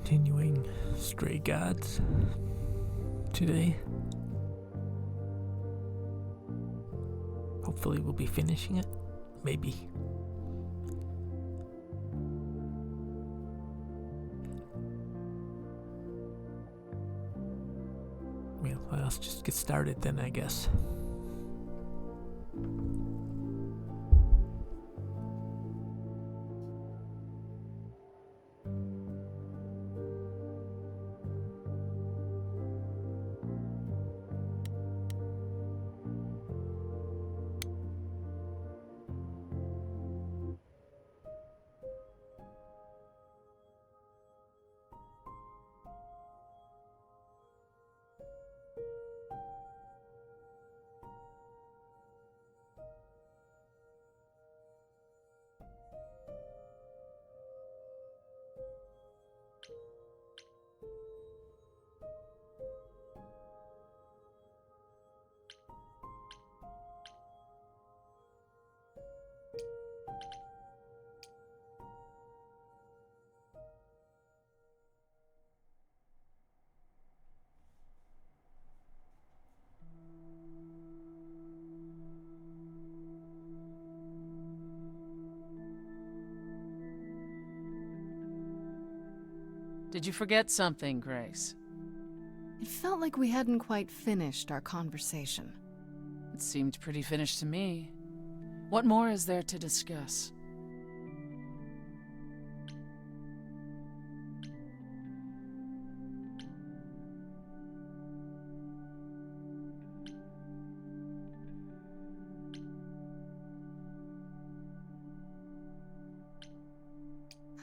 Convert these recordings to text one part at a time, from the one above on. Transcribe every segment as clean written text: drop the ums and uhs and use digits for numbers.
continuing Stray Gods today. Hopefully we'll be finishing it. Maybe. Well, let's just get started then, I guess. Did you forget something, Grace? It felt like we hadn't quite finished our conversation. It seemed pretty finished to me. What more is there to discuss?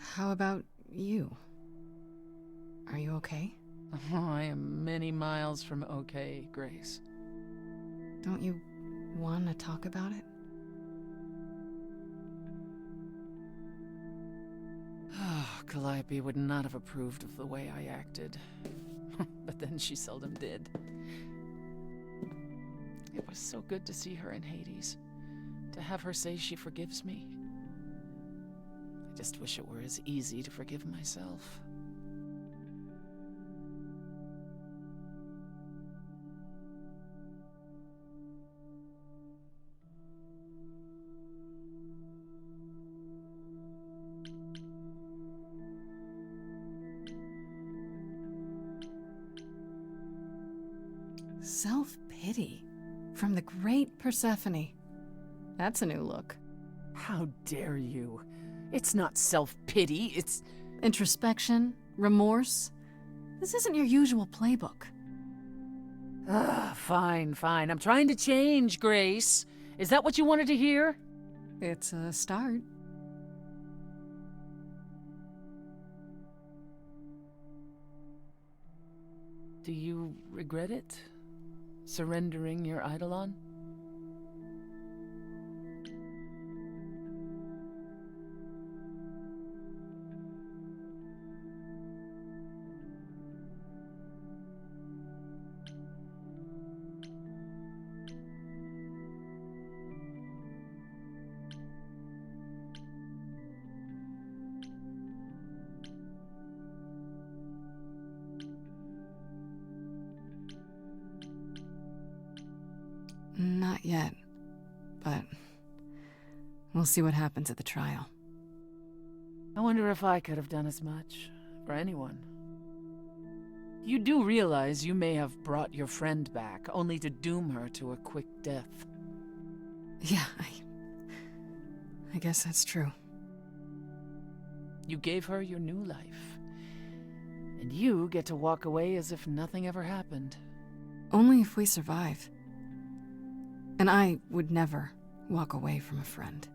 How about you? Are you okay? Oh, I am many miles from okay, Grace. Don't you want to talk about it? Calliope would not have approved of the way I acted. But then she seldom did. It was so good to see her in Hades. To have her say she forgives me. I just wish it were as easy to forgive myself. Self-pity from the great Persephone. That's a new look. How dare you? It's not self-pity, it's... Introspection, remorse. This isn't your usual playbook. Fine. I'm trying to change, Grace. Is that what you wanted to hear? It's a start. Do you regret it? Surrendering your Eidolon? Not yet, but we'll see what happens at the trial. I wonder if I could have done as much for anyone. You do realize you may have brought your friend back, only to doom her to a quick death. Yeah, I guess that's true. You gave her your new life, and you get to walk away as if nothing ever happened. Only if we survive. And I would never walk away from a friend.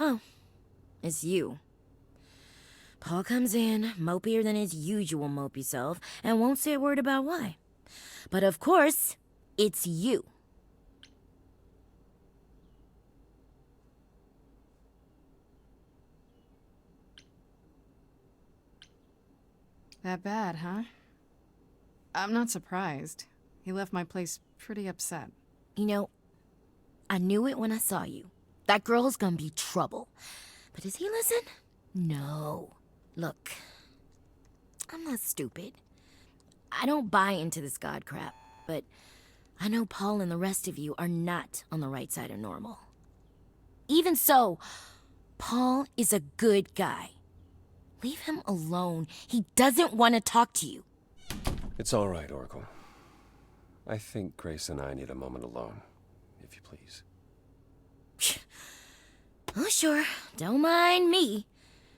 Oh, it's you. Paul comes in, mopier than his usual mopey self, and won't say a word about why. But of course, it's you. That bad, huh? I'm not surprised. He left my place pretty upset. You know, I knew it when I saw you. That girl's gonna be trouble. But does he listen? No. Look, I'm not stupid. I don't buy into this god crap, but I know Paul and the rest of you are not on the right side of normal. Even so, Paul is a good guy. Leave him alone. He doesn't want to talk to you. It's all right, Oracle. I think Grace and I need a moment alone, if you please. Oh, sure. Don't mind me.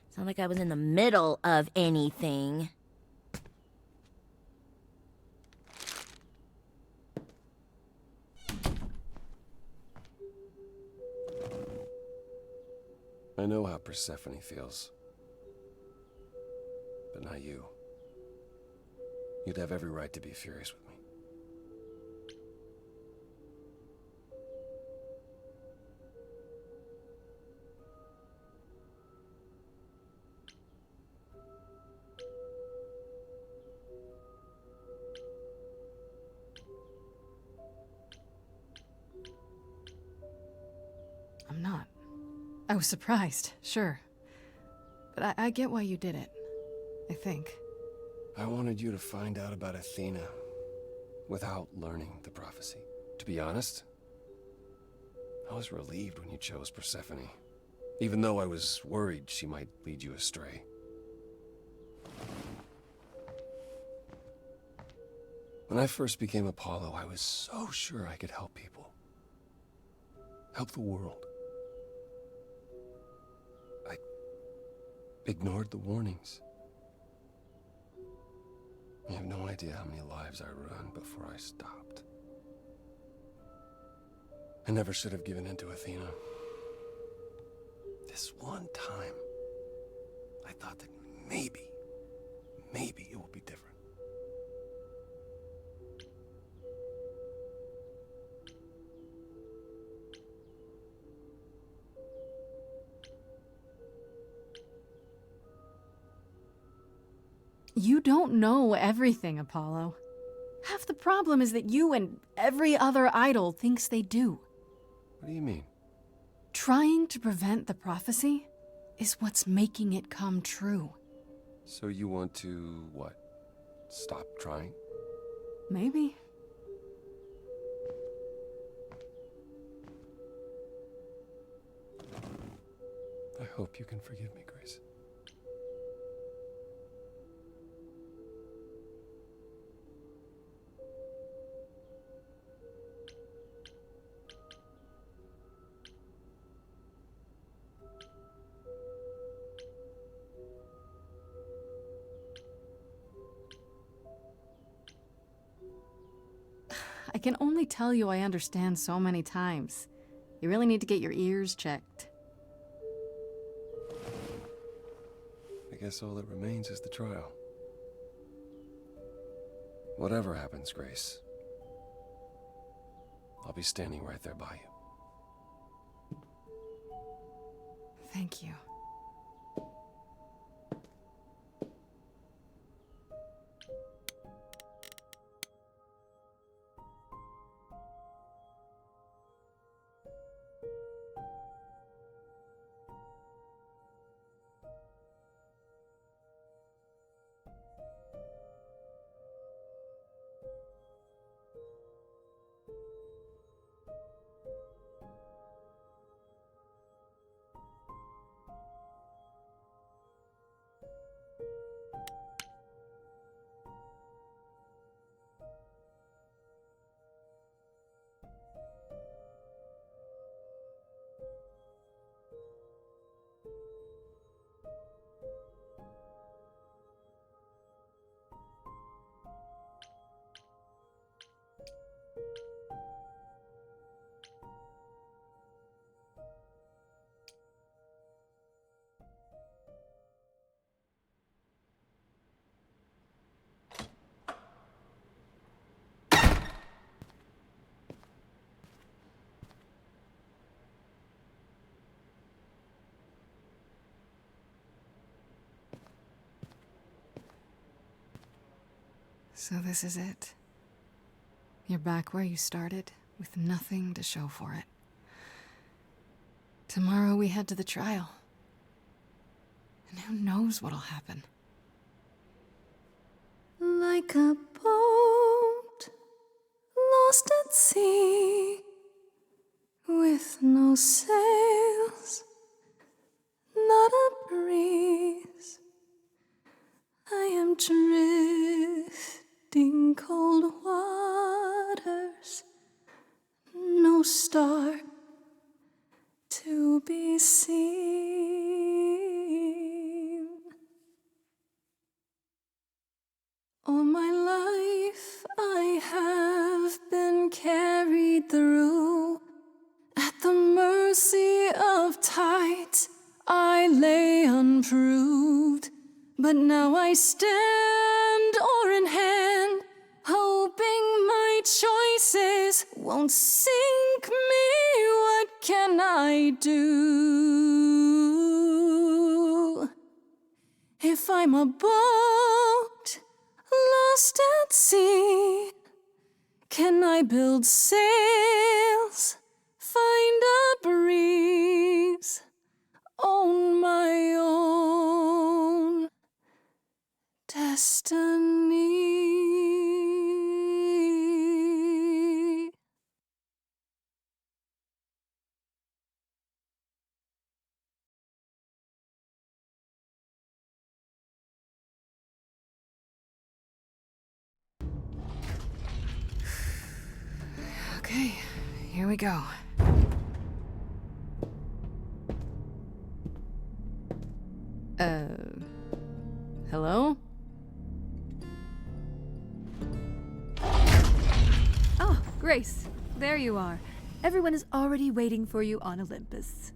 It's not like I was in the middle of anything. I know how Persephone feels. But not you. You'd have every right to be furious with me. I'm not. I was surprised, sure. But I get why you did it. I think. I wanted you to find out about Athena without learning the prophecy. To be honest, I was relieved when you chose Persephone, even though I was worried she might lead you astray. When I first became Apollo, I was so sure I could help people. Help the world. I ignored the warnings. You have no idea how many lives I ruined before I stopped. I never should have given in to Athena. This one time, I thought that maybe it will be different. You don't know everything, Apollo. Half the problem is that you and every other idol thinks they do. What do you mean? Trying to prevent the prophecy is what's making it come true. So you want to, what? Stop trying? Maybe. I hope you can forgive me, Grace. I can only tell you I understand so many times. You really need to get your ears checked. I guess all that remains is the trial. Whatever happens, Grace, I'll be standing right there by you. Thank you. So this is it. You're back where you started, with nothing to show for it. Tomorrow we head to the trial. And who knows what'll happen. Like a boat lost at sea, with no sails, not a breeze. I am drifting cold waters, no star to be seen. All my life I have been carried through. At the mercy of tides I lay unproved. But now I stand oar in hand, hoping my choices won't sink me. What can I do? If I'm a boat lost at sea, can I build sails, find a breeze, own my own destiny? Okay, here we go. Hello? Oh, Grace, there you are. Everyone is already waiting for you on Olympus.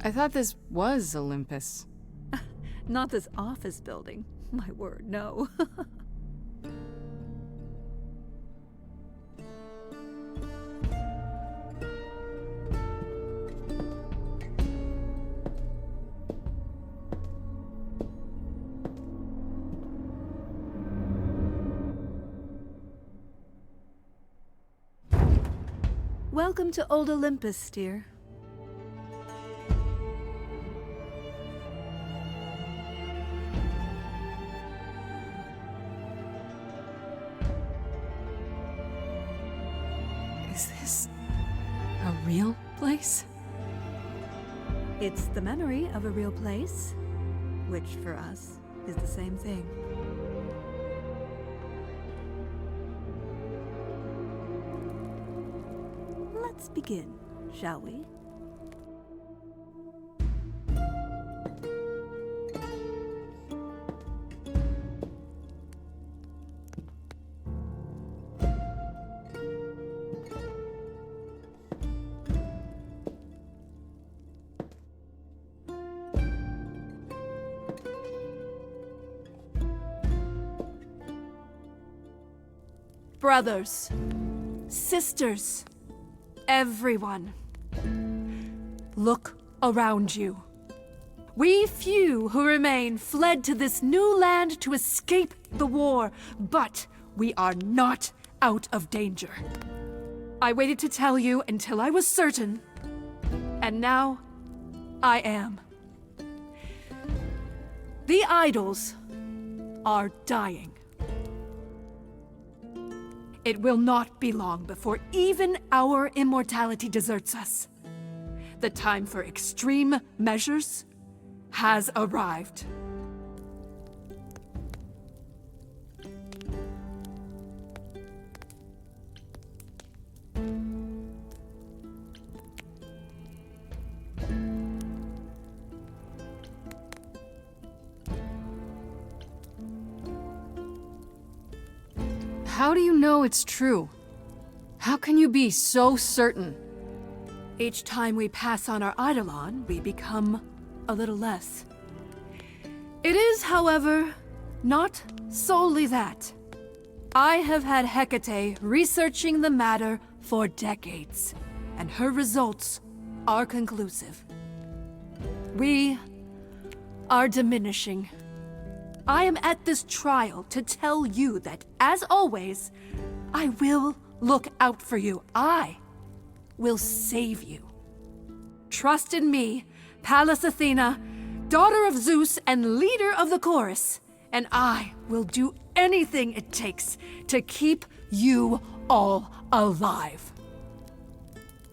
I thought this was Olympus. Not this office building. My word, no. Welcome to Old Olympus, dear. Is this a real place? It's the memory of a real place, which for us is the same thing. Let's begin, shall we? Brothers, sisters, everyone, look around you. We few who remain fled to this new land to escape the war, but we are not out of danger. I waited to tell you until I was certain, and now I am. The idols are dying. It will not be long before even our immortality deserts us. The time for extreme measures has arrived. How do you know it's true? How can you be so certain? Each time we pass on our eidolon, we become a little less. It is, however, not solely that. I have had Hecate researching the matter for decades, and her results are conclusive. We are diminishing. I am at this trial to tell you that, as always, I will look out for you. I will save you. Trust in me, Pallas Athena, daughter of Zeus and leader of the chorus, and I will do anything it takes to keep you all alive.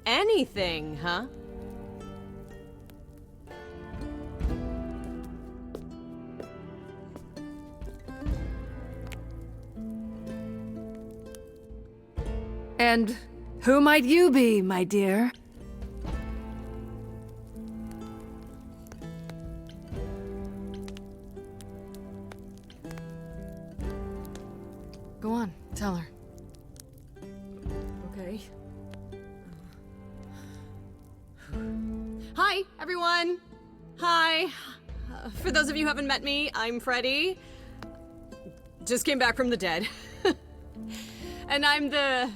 Anything, huh? And who might you be, my dear? Go on, tell her. Okay. Hi, everyone! Hi! For those of you who haven't met me, I'm Freddie. Just came back from the dead. And I'm the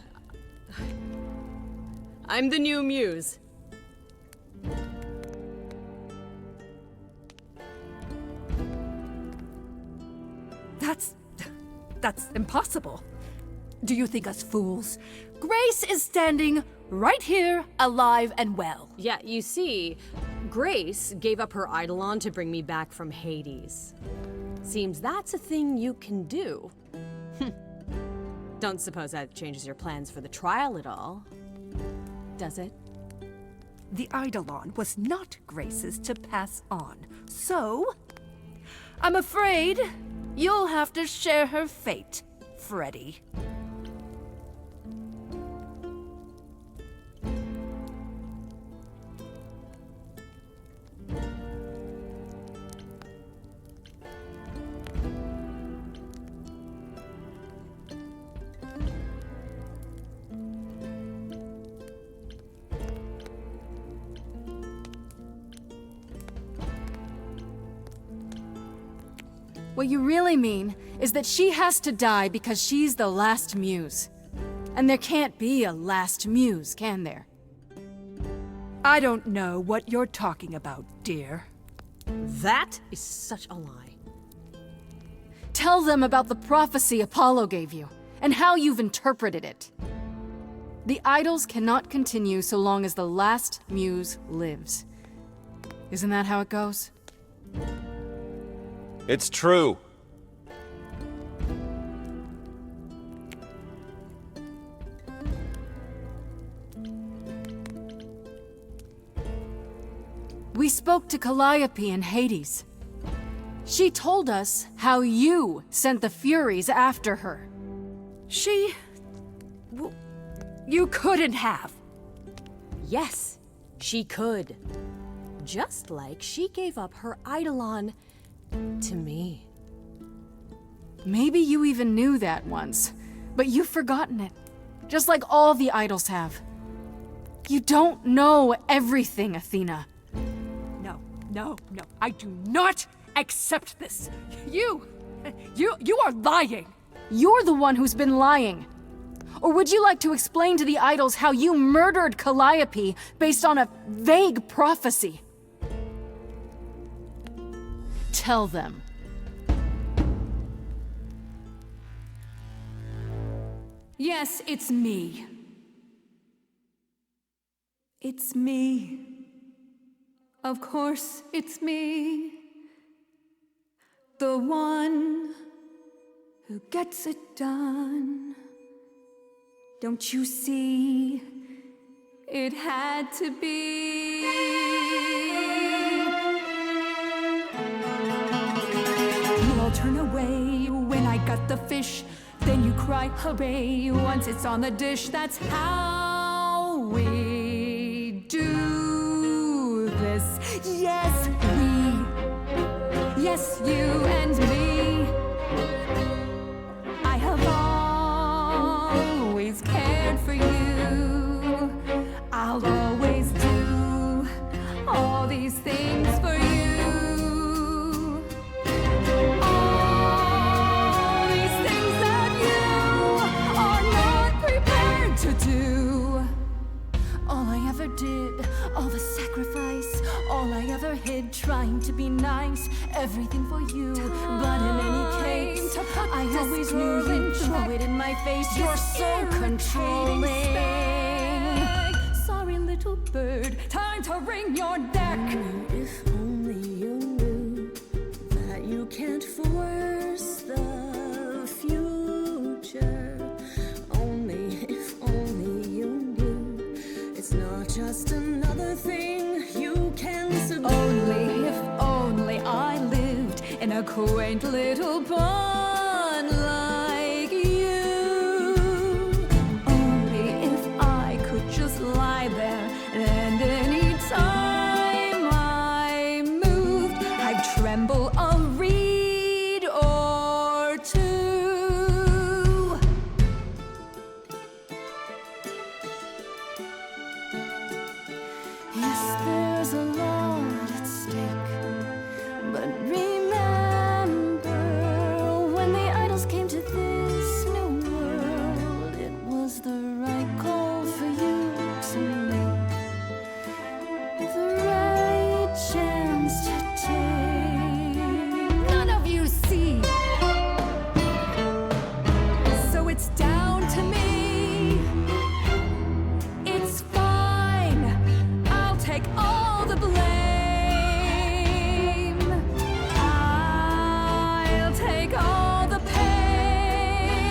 new muse. That's impossible. Do you think us fools? Grace is standing right here, alive and well. Yeah, you see, Grace gave up her Eidolon to bring me back from Hades. Seems that's a thing you can do. Don't suppose that changes your plans for the trial at all, does it? The Eidolon was not Grace's to pass on, so I'm afraid you'll have to share her fate, Freddie. What you really mean is that she has to die because she's the last muse. And there can't be a last muse, can there? I don't know what you're talking about, dear. That is such a lie. Tell them about the prophecy Apollo gave you, and how you've interpreted it. The idols cannot continue so long as the last muse lives. Isn't that how it goes? It's true. We spoke to Calliope in Hades. She told us how you sent the Furies after her. You couldn't have. Yes, she could. Just like she gave up her Eidolon to me. Maybe you even knew that once, but you've forgotten it. Just like all the idols have. You don't know everything, Athena. No, I do not accept this. You are lying. You're the one who's been lying. Or would you like to explain to the idols how you murdered Calliope based on a vague prophecy? Tell them. Yes, it's me. It's me. Of course, it's me. The one who gets it done. Don't you see? It had to be. You all turn away when I got the fish. Then you cry, hooray, once it's on the dish. That's how we do this. Yes, we. Yes, you and me. I have always cared for you. I'll always do all these things for you. All these things that you are not prepared to do. to be nice, everything for you. But in any case, I always knew you'd throw it in my face. You're so controlling. Sorry, little bird, time to ring your deck. If only you knew that you can't force the future. Only if only you knew it's not just another thing you can subdue. Only if only I lived in a quaint little pond like you. Only if I could just lie there, and any time I moved, I'd tremble a reed or two. Yes, there's a lot at stake, but remember, when the idols came to this new world, it was the right call for you to make, the right chance to take. None of you see, so it's down to me. It's fine, I'll take all the blame. I'll take all the pain.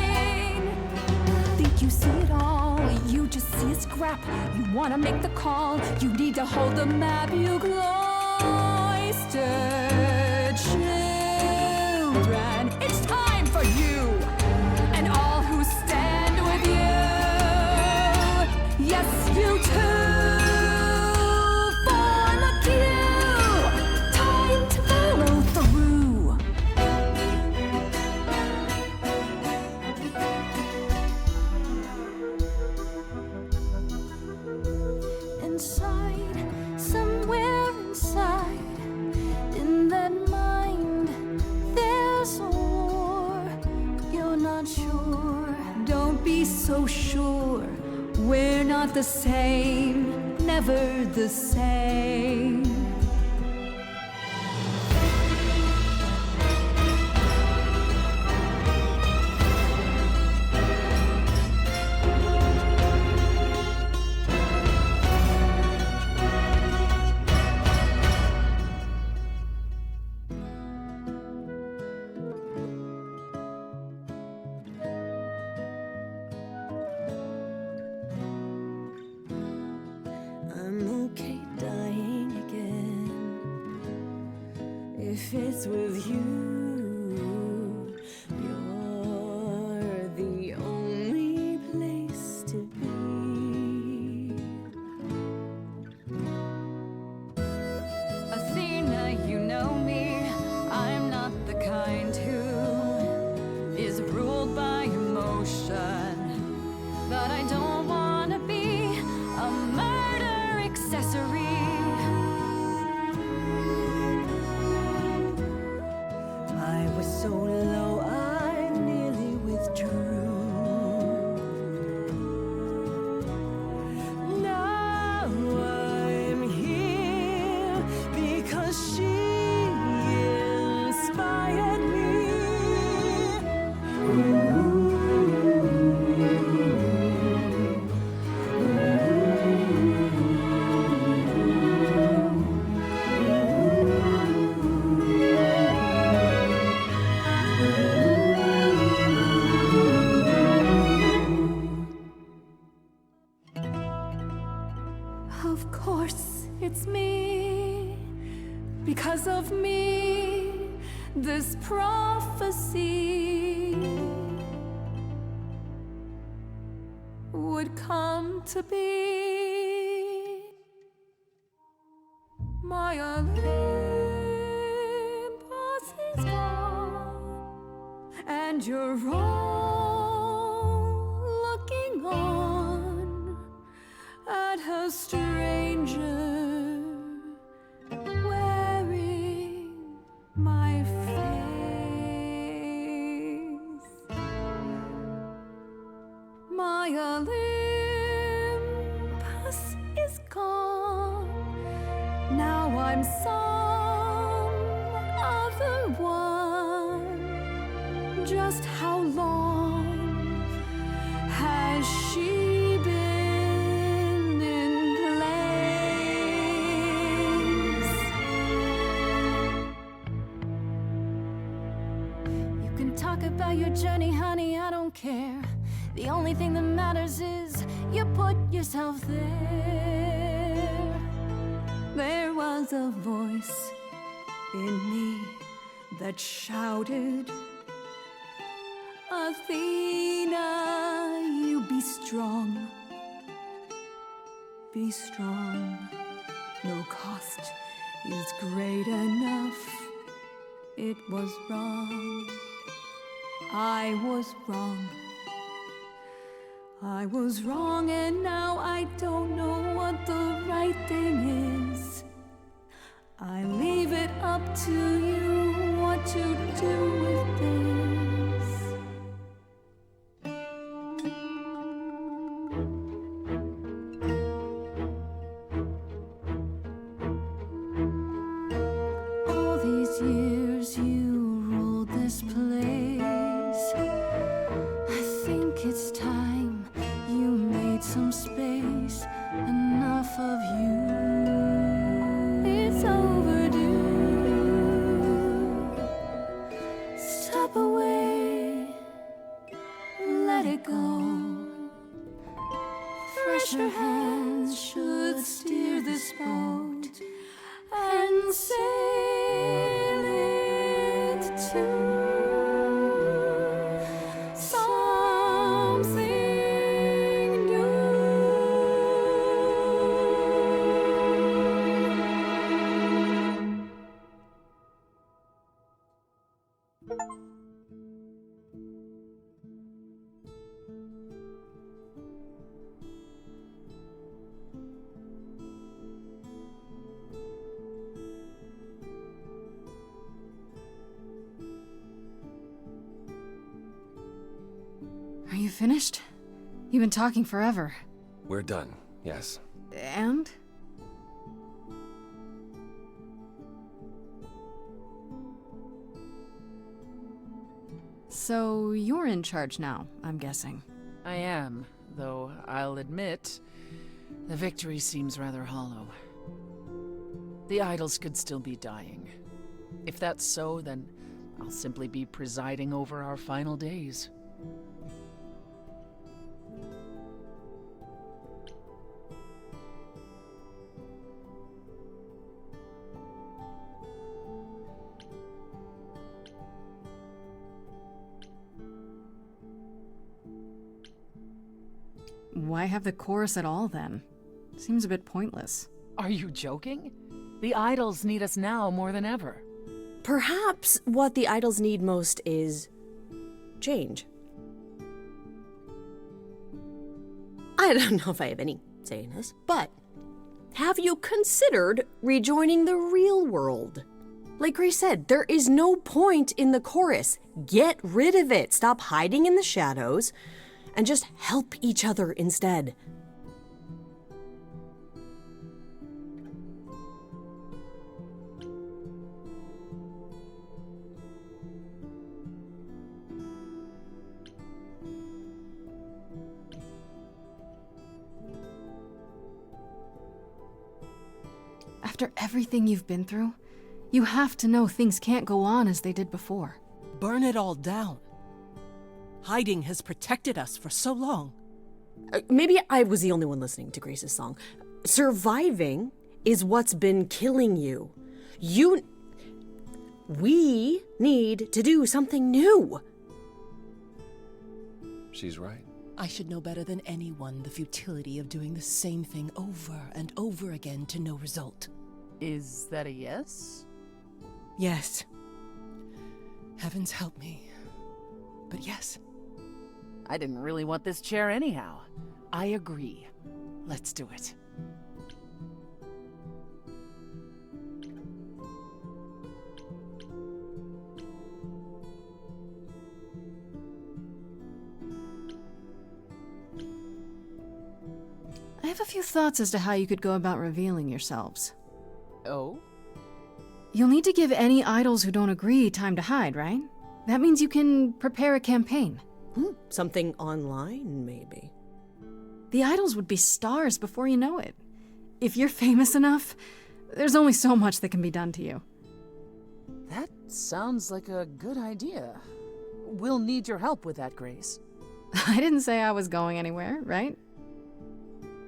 Think you see it all, you just see a scrap. You wanna make the call, you need to hold the map. You cloistered children, it's time for you and all who stand with you. Yes, you too. Form a queue. Time to follow through. Inside, somewhere inside, in that mind, there's a war. You're not sure. Don't be so sure. We're not the same, never the same. I'm okay dying again if it's with you. You're the only place to be. Athena, you know me. I'm not the kind who is ruled by emotion. But I don't wanna be a murder accessory. I was so low, I nearly withdrew. Now I'm here because she inspired me. Of course, it's me. Because of me, this prophecy would come to be. My Olympus is gone, and you're all looking on at a stranger wearing my face. My Olympus is gone. Now I'm somewhere just how long has she been in place? You can talk about your journey, honey, I don't care. The only thing that matters is you put yourself there. There was a voice in me that shouted, Athena, you be strong. Be strong. No cost is great enough. It was wrong. I was wrong. I was wrong, and now I don't know what the right thing is. I leave it up to you what to do with this. All these years you ruled this place. I think it's time you made some space. Enough of you. It's overdue. Step away. Let it go. Fresher hands should steer this boat and sail it to something new. Are you finished? You've been talking forever. We're done, yes. And? So you're in charge now, I'm guessing. I am, though I'll admit, the victory seems rather hollow. The idols could still be dying. If that's so, then I'll simply be presiding over our final days. Why have the chorus at all, then? Seems a bit pointless. Are you joking? The idols need us now more than ever. Perhaps what the idols need most is change. I don't know if I have any say in this, but have you considered rejoining the real world? Like Grace said, there is no point in the chorus. Get rid of it. Stop hiding in the shadows and just help each other instead. After everything you've been through, you have to know things can't go on as they did before. Burn it all down. Hiding has protected us for so long. Maybe I was the only one listening to Grace's song. Surviving is what's been killing you. We need to do something new. She's right. I should know better than anyone the futility of doing the same thing over and over again to no result. Is that a yes? Yes. Heavens help me. But yes. I didn't really want this chair anyhow. I agree. Let's do it. I have a few thoughts as to how you could go about revealing yourselves. Oh? You'll need to give any idols who don't agree time to hide, right? That means you can prepare a campaign. Something online, maybe. The idols would be stars before you know it. If you're famous enough, there's only so much that can be done to you. That sounds like a good idea. We'll need your help with that, Grace. I didn't say I was going anywhere, right?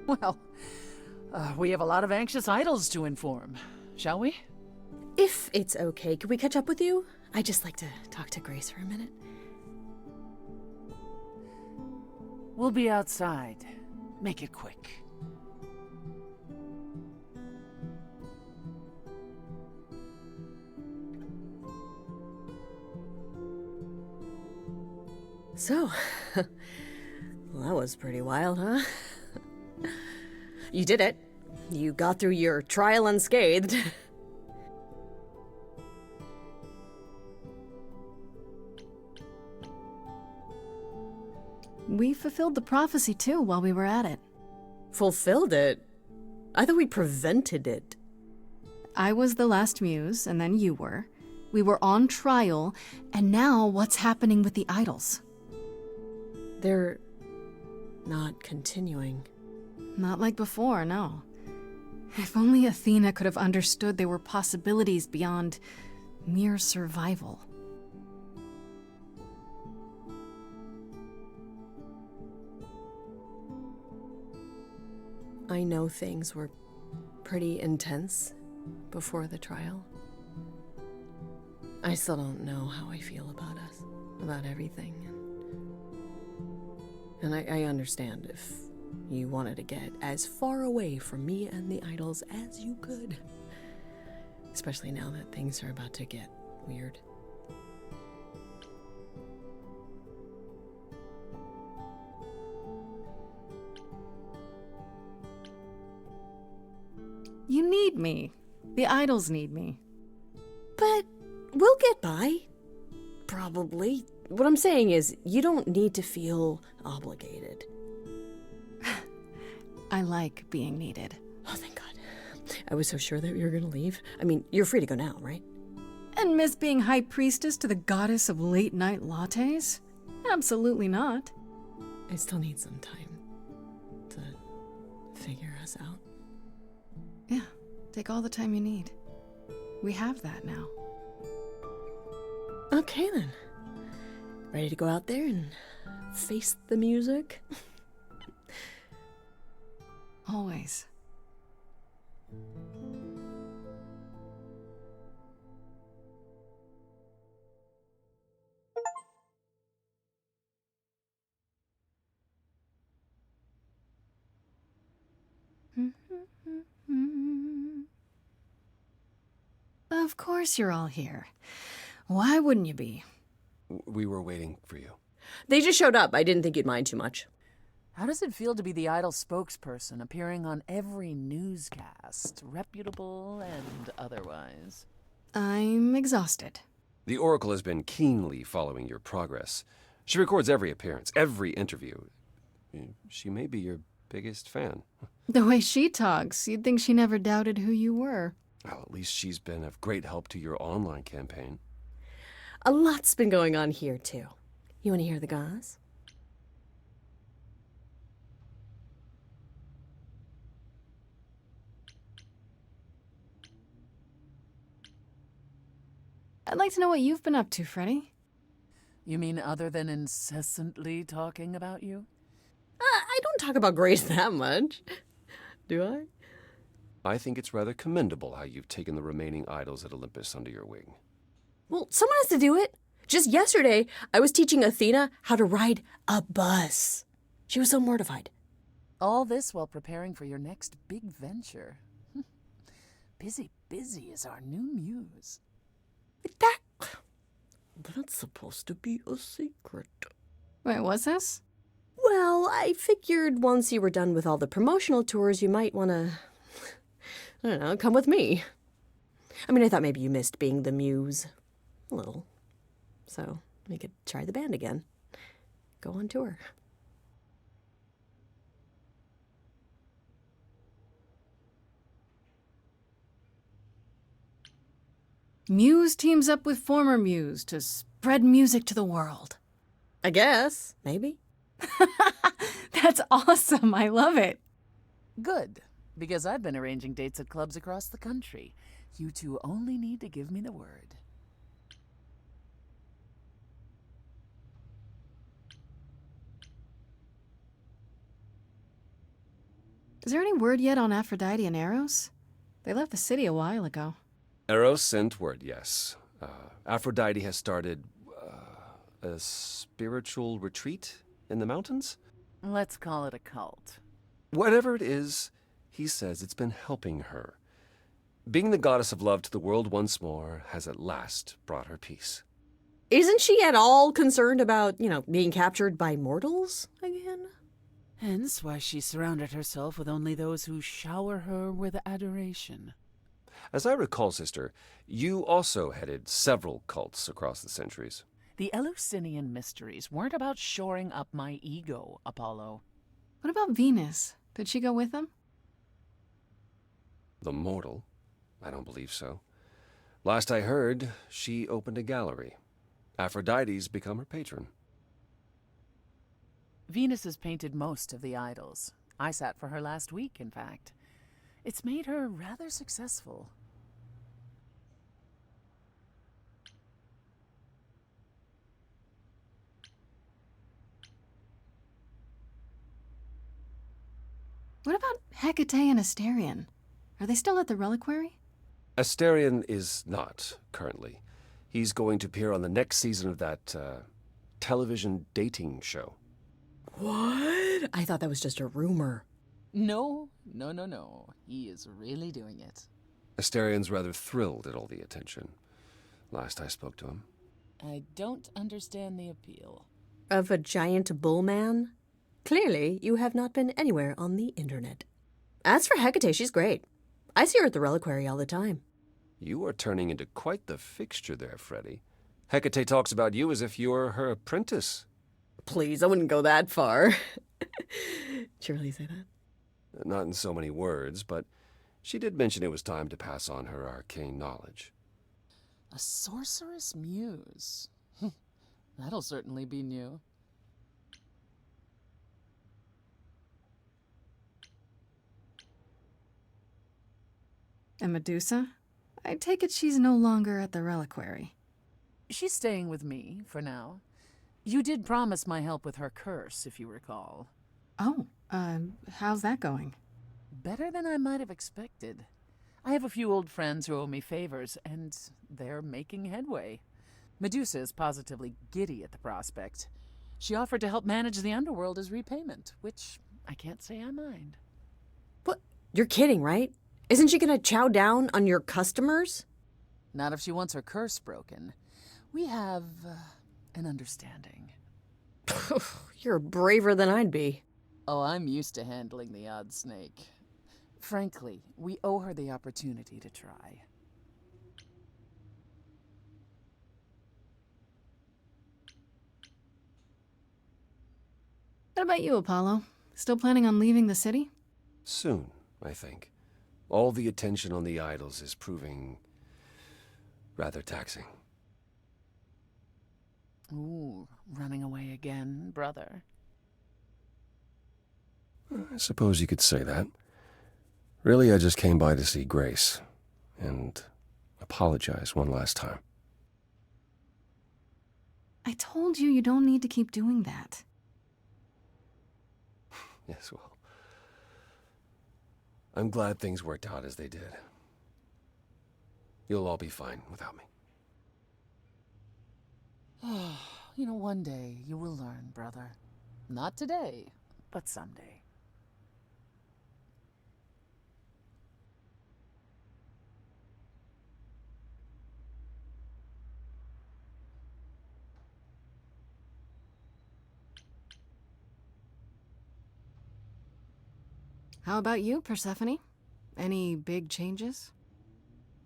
Well, we have a lot of anxious idols to inform, shall we? If it's okay, could we catch up with you? I'd just like to talk to Grace for a minute. We'll be outside. Make it quick. So, well, that was pretty wild, huh? You did it. You got through your trial unscathed. We fulfilled the prophecy too while we were at it. Fulfilled it? I thought we prevented it. I was the last muse, and then you were. We were on trial, and now what's happening with the idols? They're not continuing. Not like before, no. If only Athena could have understood there were possibilities beyond mere survival. I know things were pretty intense before the trial. I still don't know how I feel about us, about everything. And I understand if you wanted to get as far away from me and the idols as you could. Especially now that things are about to get weird. You need me. The idols need me. But we'll get by. Probably. What I'm saying is, you don't need to feel obligated. I like being needed. Oh, thank God. I was so sure that you were gonna leave. I mean, you're free to go now, right? And miss being high priestess to the goddess of late-night lattes? Absolutely not. I still need some time to figure us out. Yeah, take all the time you need. We have that now. Okay, then. Ready to go out there and face the music? Always. Of course you're all here. Why wouldn't you be? We were waiting for you. They just showed up. I didn't think you'd mind too much. How does it feel to be the idol spokesperson, appearing on every newscast, reputable and otherwise? I'm exhausted. The Oracle has been keenly following your progress. She records every appearance, every interview. She may be your biggest fan. The way she talks, you'd think she never doubted who you were. Well, at least she's been of great help to your online campaign. A lot's been going on here, too. You want to hear the gauze? I'd like to know what you've been up to, Freddy. You mean other than incessantly talking about you? I don't talk about Grace that much. Do I? I think it's rather commendable how you've taken the remaining idols at Olympus under your wing. Well, someone has to do it. Just yesterday, I was teaching Athena how to ride a bus. She was so mortified. All this while preparing for your next big venture. Busy is our new muse. That's supposed to be a secret. Wait, what's this? Well, I figured once you were done with all the promotional tours, you might want to, I don't know, come with me. I mean, I thought maybe you missed being the muse. A little. So we could try the band again. Go on tour. Muse teams up with former muse to Spread music to the world. I guess. Maybe. That's awesome. I love it. Good, because I've been arranging dates at clubs across the country. You two only need to give me the word. Is there any word yet on Aphrodite and Eros? They left the city a while ago. Eros sent word, yes. Aphrodite has started a spiritual retreat in the mountains? Let's call it a cult. Whatever it is, he says it's been helping her. Being the goddess of love to the world once more has at last brought her peace. Isn't she at all concerned about, being captured by mortals again? Hence why she surrounded herself with only those who shower her with adoration. As I recall, sister, you also headed several cults across the centuries. The Eleusinian mysteries weren't about shoring up my ego, Apollo. What about Venus? Did she go with them? The mortal? I don't believe so. Last I heard, she opened a gallery. Aphrodite's become her patron. Venus has painted most of the idols. I sat for her last week, in fact. It's made her rather successful. What about Hecate and Asterion? Are they still at the reliquary? Asterion is not, currently. He's going to appear on the next season of that, television dating show. What? I thought that was just a rumor. No. He is really doing it. Asterion's rather thrilled at all the attention. Last I spoke to him. I don't understand the appeal. Of a giant bull man? Clearly, you have not been anywhere on the internet. As for Hecate, she's great. I see her at the reliquary all the time. You are turning into quite the fixture there, Freddy. Hecate talks about you as if you were her apprentice. Please, I wouldn't go that far. Did you really say that? Not in so many words, but she did mention it was time to pass on her arcane knowledge. A sorceress muse. That'll certainly be new. And Medusa? I take it she's no longer at the reliquary. She's staying with me, for now. You did promise my help with her curse, if you recall. Oh, how's that going? Better than I might have expected. I have a few old friends who owe me favors, and they're making headway. Medusa is positively giddy at the prospect. She offered to help manage the underworld as repayment, which I can't say I mind. What? You're kidding, right? Isn't she gonna chow down on your customers? Not if she wants her curse broken. We have an understanding. You're braver than I'd be. Oh, I'm used to handling the odd snake. Frankly, we owe her the opportunity to try. What about you, Apollo? Still planning on leaving the city? Soon, I think. All the attention on the idols is proving rather taxing. Ooh, running away again, brother. I suppose you could say that. Really, I just came by to see Grace and apologize one last time. I told you you don't need to keep doing that. Yes, well, I'm glad things worked out as they did. You'll all be fine without me. One day you will learn, brother. Not today, but someday. How about you, Persephone? Any big changes?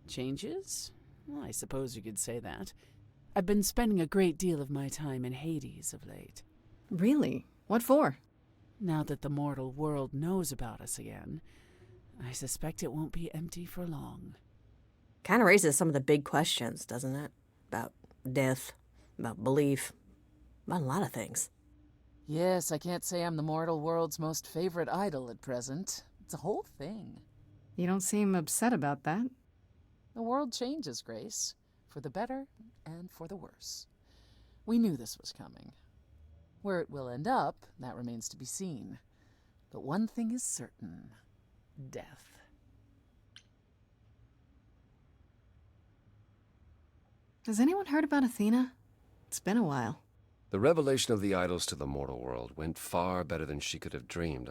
Changes? Well, I suppose you could say that. I've been spending a great deal of my time in Hades of late. Really? What for? Now that the mortal world knows about us again, I suspect it won't be empty for long. Kind of raises some of the big questions, doesn't it? About death, about belief, about a lot of things. Yes, I can't say I'm the mortal world's most favorite idol at present. It's a whole thing. You don't seem upset about that. The world changes, Grace, for the better and for the worse. We knew this was coming. Where it will end up, that remains to be seen. But one thing is certain: death. Has anyone heard about Athena? It's been a while. The revelation of the idols to the mortal world went far better than she could have dreamed.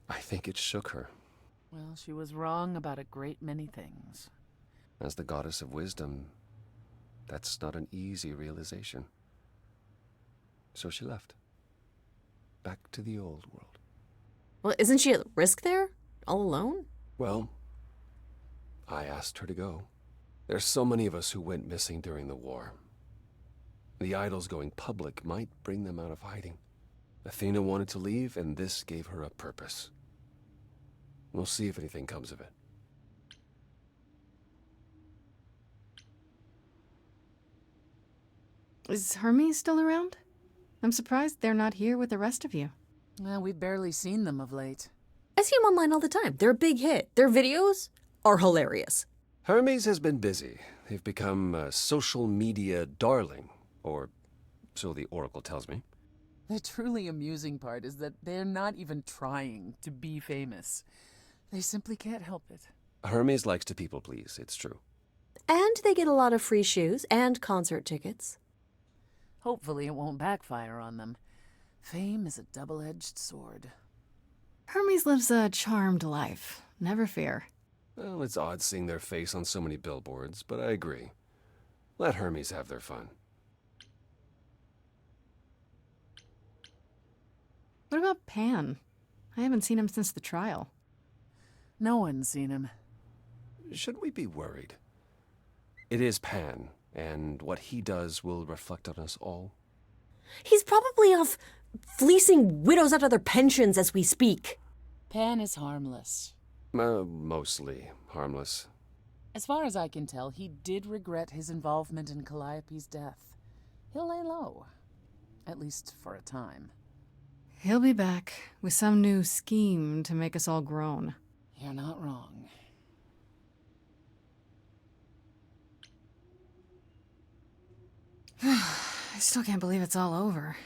I think it shook her. Well, she was wrong about a great many things. As the goddess of wisdom, that's not an easy realization. So she left. Back to the old world. Well, isn't she at risk there? All alone? Well, I asked her to go. There's so many of us who went missing during the war. The idols going public might bring them out of hiding. Athena wanted to leave, and this gave her a purpose. We'll see if anything comes of it. Is Hermes still around? I'm surprised they're not here with the rest of you. Well, we've barely seen them of late. I see them online all the time. They're a big hit. Their videos are hilarious. Hermes has been busy. They've become a social media darling, or so the Oracle tells me. The truly amusing part is that they're not even trying to be famous. They simply can't help it. Hermes likes to people please, it's true. And they get a lot of free shoes and concert tickets. Hopefully it won't backfire on them. Fame is a double-edged sword. Hermes lives a charmed life. Never fear. Well, it's odd seeing their face on so many billboards, but I agree. Let Hermes have their fun. What about Pan? I haven't seen him since the trial. No one's seen him. Should we be worried? It is Pan, and what he does will reflect on us all. He's probably off fleecing widows out of their pensions as we speak. Pan is harmless. Mostly harmless. As far as I can tell, he did regret his involvement in Calliope's death. He'll lay low. At least for a time. He'll be back with some new scheme to make us all groan. You're not wrong. I still can't believe it's all over.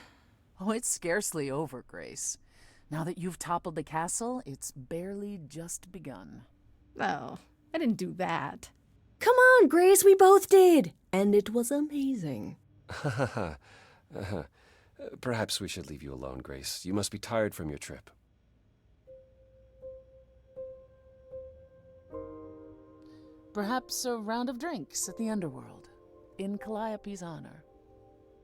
Oh, it's scarcely over, Grace. Now that you've toppled the castle, it's barely just begun. Oh, I didn't do that. Come on, Grace, we both did. And it was amazing. Perhaps we should leave you alone, Grace. You must be tired from your trip. Perhaps a round of drinks at the underworld, in Calliope's honor.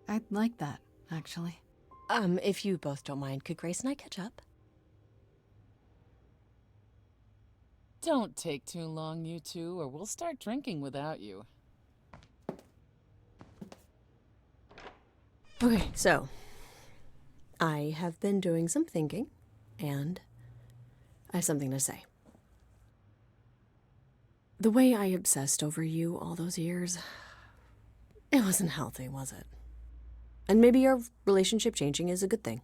I'd like that, actually. If you both don't mind, could Grace and I catch up? Don't take too long, you two, or we'll start drinking without you. Okay, so I have been doing some thinking, and I have something to say. The way I obsessed over you all those years, it wasn't healthy, was it? And maybe our relationship changing is a good thing.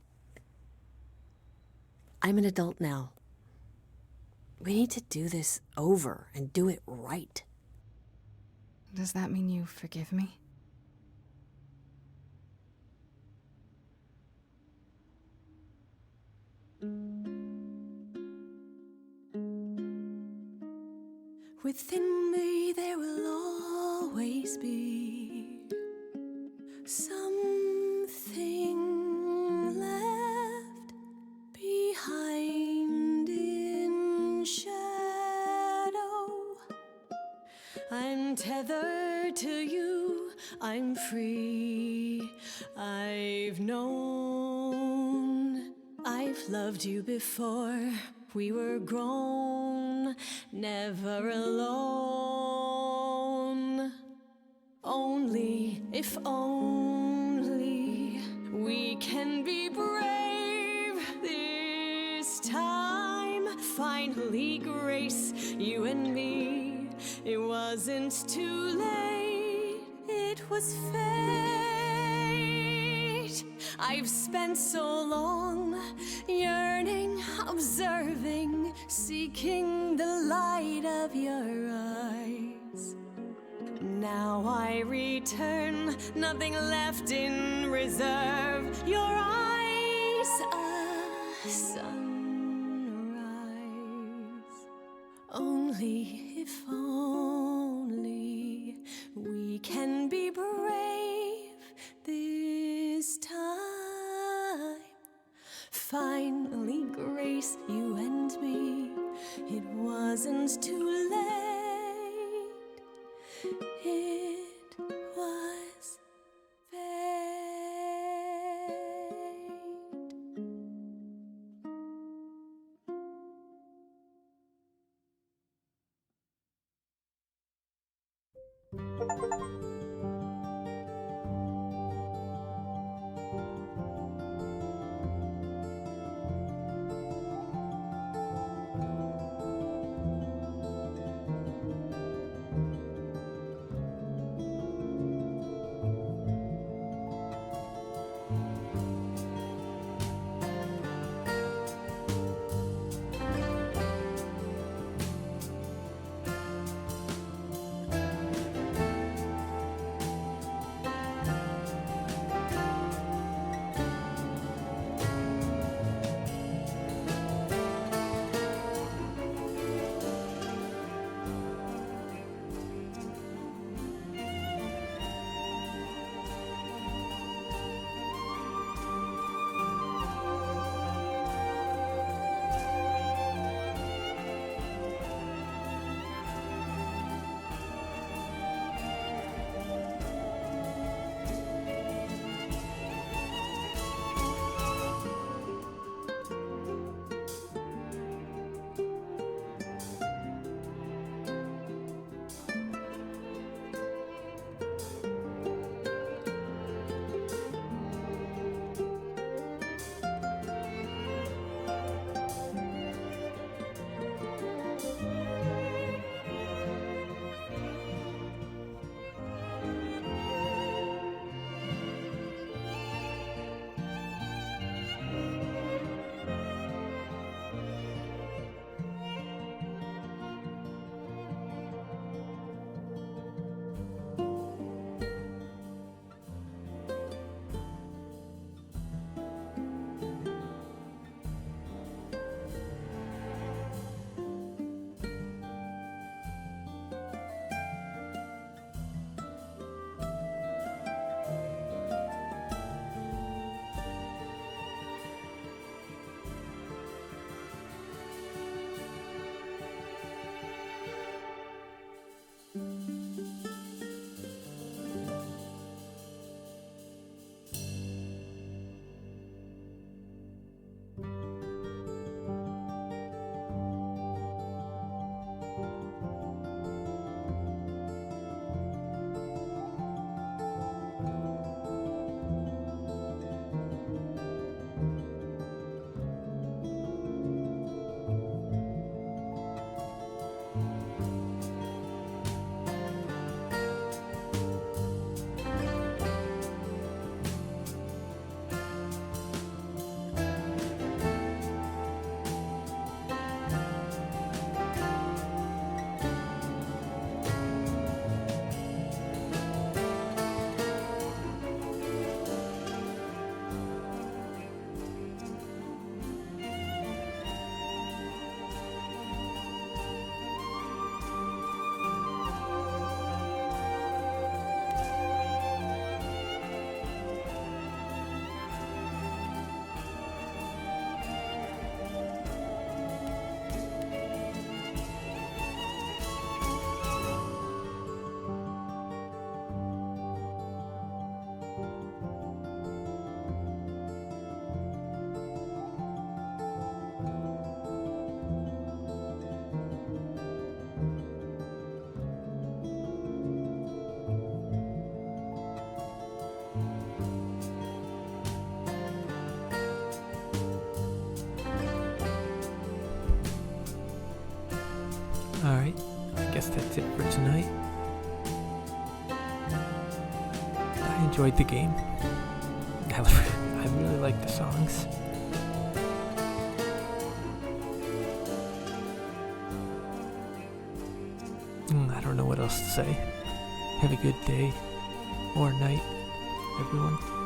I'm an adult now. We need to do this over and do it right. Does that mean you forgive me? Within me there will always be something left behind in shadow. I'm tethered to you, I'm free. I've known, I've loved you before. We were grown, never alone. Only, if only, we can be brave this time. Finally, Grace, you and me. It wasn't too late. it was fate. I've spent so long yearning, observing, seeking the light of your eyes. Now I return, nothing left in reserve. Your eyes, a sunrise. Only if only we can be brave this time. Finally, Grace, you and me. It wasn't too late. It was fate. Alright, I guess that's it for tonight. I enjoyed the game. I really like the songs. I don't know what else to say. Have a good day or night, everyone.